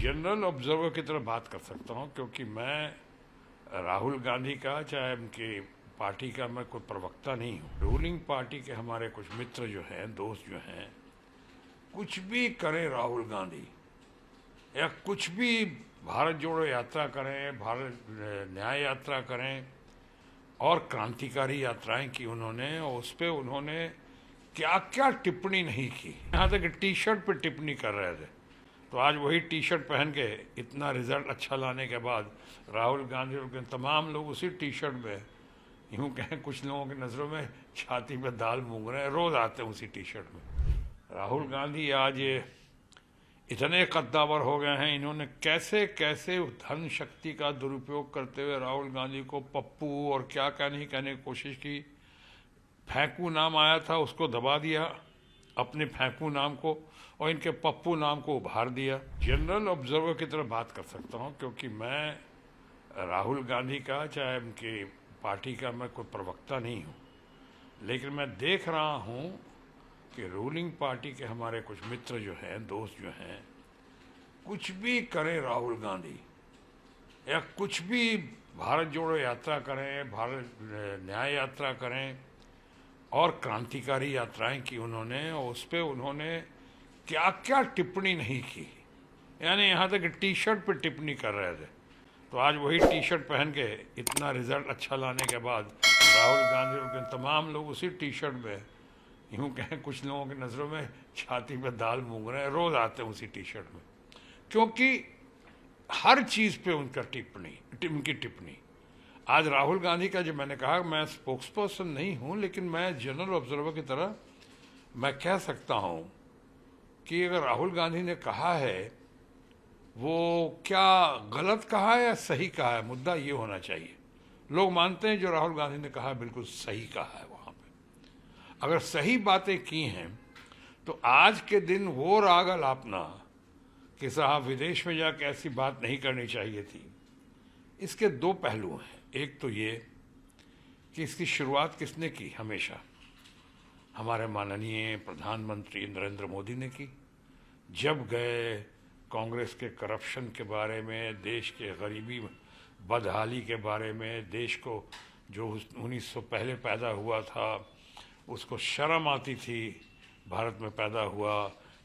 General observer की तरह बात कर सकता हूँ, क्योंकि मैं राहुल गांधी का चाहे उनकी पार्टी का मैं कोई प्रवक्ता नहीं हूँ। रूलिंग पार्टी के हमारे कुछ मित्र जो हैं, दोस्त जो हैं, कुछ भी करें राहुल गांधी या कुछ भी भारत जोड़ो यात्रा करें, भारत न्याय यात्रा करें और क्रांतिकारी यात्राएं की उन्होंने, और उस पर उन्होंने क्या क्या टिप्पणी नहीं की। यहाँ तक टी शर्ट पे टिप्पणी कर रहे थे, तो आज वही टी शर्ट पहन के इतना रिजल्ट अच्छा लाने के बाद राहुल गांधी और तमाम लोग उसी टी शर्ट में, यूँ कहें कुछ लोगों की नज़रों में छाती पे दाल मूंग रहे हैं, रोज़ आते हैं उसी टी शर्ट में। राहुल गांधी आज इतने कद्दावर हो गए हैं, इन्होंने कैसे कैसे धन शक्ति का दुरुपयोग करते हुए राहुल गांधी को पप्पू और क्या क्या नहीं कहने की कोशिश की। फेंकू नाम आया था, उसको दबा दिया, अपने फेंकू नाम को, और इनके पप्पू नाम को उभार दिया। जनरल ऑब्जर्वर की तरह बात कर सकता हूँ, क्योंकि मैं राहुल गांधी का चाहे उनकी पार्टी का मैं कोई प्रवक्ता नहीं हूँ, लेकिन मैं देख रहा हूँ कि रूलिंग पार्टी के हमारे कुछ मित्र जो हैं, दोस्त जो हैं, कुछ भी करें राहुल गांधी या कुछ भी भारत जोड़ो यात्रा करें, भारत न्याय यात्रा करें और क्रांतिकारी यात्राएं की उन्होंने, और उस पर उन्होंने क्या क्या टिप्पणी नहीं की। यानी यहाँ तक टी शर्ट पे टिप्पणी कर रहे थे, तो आज वही टी शर्ट पहन के इतना रिजल्ट अच्छा लाने के बाद राहुल गांधी और तमाम लोग उसी टी शर्ट में, यूँ कहें कुछ लोगों की नज़रों में छाती पे दाल मूंग रहे हैं, रोज़ आते हैं उसी टी शर्ट में, क्योंकि हर चीज़ पे उनका उनकी टिप्पणी। आज राहुल गांधी का, जो मैंने कहा, मैं स्पोक्स पर्सन नहीं हूँ, लेकिन मैं जनरल ऑब्जर्वर की तरह मैं कह सकता हूँ कि अगर राहुल गांधी ने कहा है, वो क्या गलत कहा है या सही कहा है, मुद्दा ये होना चाहिए। लोग मानते हैं जो राहुल गांधी ने कहा बिल्कुल सही कहा है। वहाँ पे अगर सही बातें की हैं तो आज के दिन वो राग अलापना कि साहब विदेश में जाकर ऐसी बात नहीं करनी चाहिए थी, इसके दो पहलू हैं। एक तो ये कि इसकी शुरुआत किसने की, हमेशा हमारे माननीय प्रधानमंत्री नरेंद्र मोदी ने की। जब गए कांग्रेस के करप्शन के बारे में, देश के गरीबी बदहाली के बारे में, देश को जो 1900 पहले पैदा हुआ था उसको शर्म आती थी भारत में पैदा हुआ,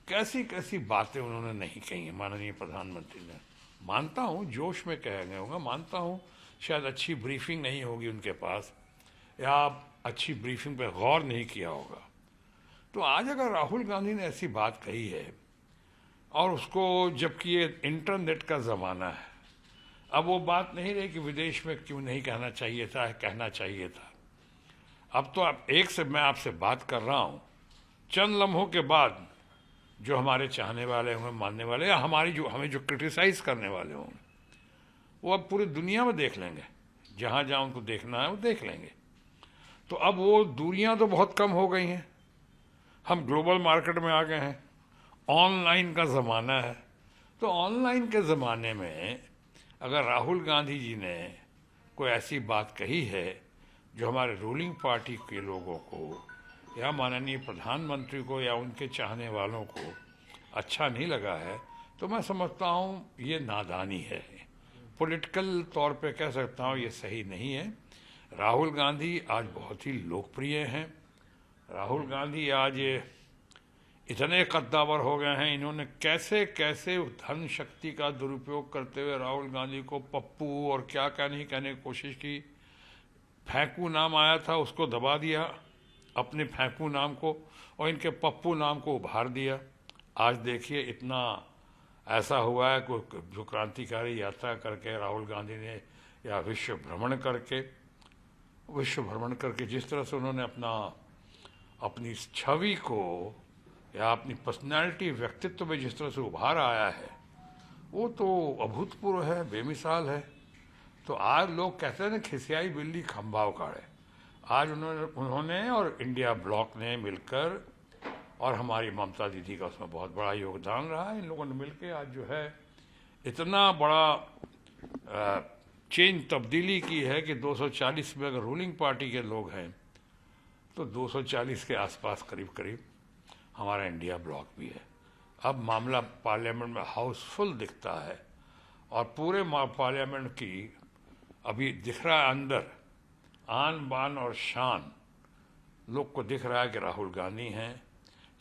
कैसी कैसी बातें उन्होंने नहीं कही हैं माननीय प्रधानमंत्री ने। मानता हूँ जोश में कहा गया होगा, मानता हूँ शायद अच्छी ब्रीफिंग नहीं होगी उनके पास, या अच्छी ब्रीफिंग पर गौर नहीं किया होगा। तो आज अगर राहुल गांधी ने ऐसी बात कही है, और उसको, जबकि ये इंटरनेट का ज़माना है, अब वो बात नहीं रही कि विदेश में क्यों नहीं कहना चाहिए था, कहना चाहिए था। अब तो आप एक से मैं आपसे बात कर रहा हूँ, चंद लम्हों के बाद जो हमारे चाहने वाले होंगे, मानने वाले, या हमारी जो हमें जो क्रिटिसाइज़ करने वाले होंगे, वो अब पूरी दुनिया में देख लेंगे, जहाँ जहाँ उनको देखना है वो देख लेंगे। तो अब वो दूरियाँ तो बहुत कम हो गई हैं, हम ग्लोबल मार्केट में आ गए हैं, ऑनलाइन का ज़माना है। तो ऑनलाइन के ज़माने में अगर राहुल गांधी जी ने कोई ऐसी बात कही है जो हमारे रूलिंग पार्टी के लोगों को या माननीय प्रधानमंत्री को या उनके चाहने वालों को अच्छा नहीं लगा है, तो मैं समझता हूँ ये नादानी है। पॉलिटिकल तौर पे कह सकता हूँ ये सही नहीं है। राहुल गांधी आज बहुत ही लोकप्रिय हैं। राहुल गांधी आज इतने कद्दावर हो गए हैं, इन्होंने कैसे कैसे धन शक्ति का दुरुपयोग करते हुए राहुल गांधी को पप्पू और क्या क्या नहीं कहने की कोशिश की। फेंकू नाम आया था, उसको दबा दिया, अपने फेंकू नाम को, और इनके पप्पू नाम को उभार दिया। आज देखिए इतना ऐसा हुआ है जो क्रांतिकारी यात्रा करके राहुल गांधी ने, या विश्व भ्रमण करके जिस तरह से उन्होंने अपनी छवि को या अपनी पर्सनैलिटी, व्यक्तित्व में जिस तरह से उभार आया है, वो तो अभूतपूर्व है, बेमिसाल है। तो आज लोग कहते हैं ना, खिसियाई बिल्ली खंभा उखाड़े। आज उन्होंने और इंडिया ब्लॉक ने मिलकर, और हमारी ममता दीदी का उसमें बहुत बड़ा योगदान रहा है, इन लोगों ने मिलकर आज जो है इतना बड़ा चेंज, तब्दीली की है कि 240 में अगर रूलिंग पार्टी के लोग हैं तो 240 के आसपास करीब करीब हमारा इंडिया ब्लॉक भी है। अब मामला पार्लियामेंट में हाउसफुल दिखता है और पूरे पार्लियामेंट की अभी दिख रहा है अंदर आन बान और शान। लोग को दिख रहा है कि राहुल गांधी हैं,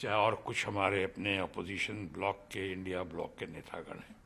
चाहे और कुछ हमारे अपने अपोजिशन ब्लॉक के, इंडिया ब्लॉक के नेतागण हैं।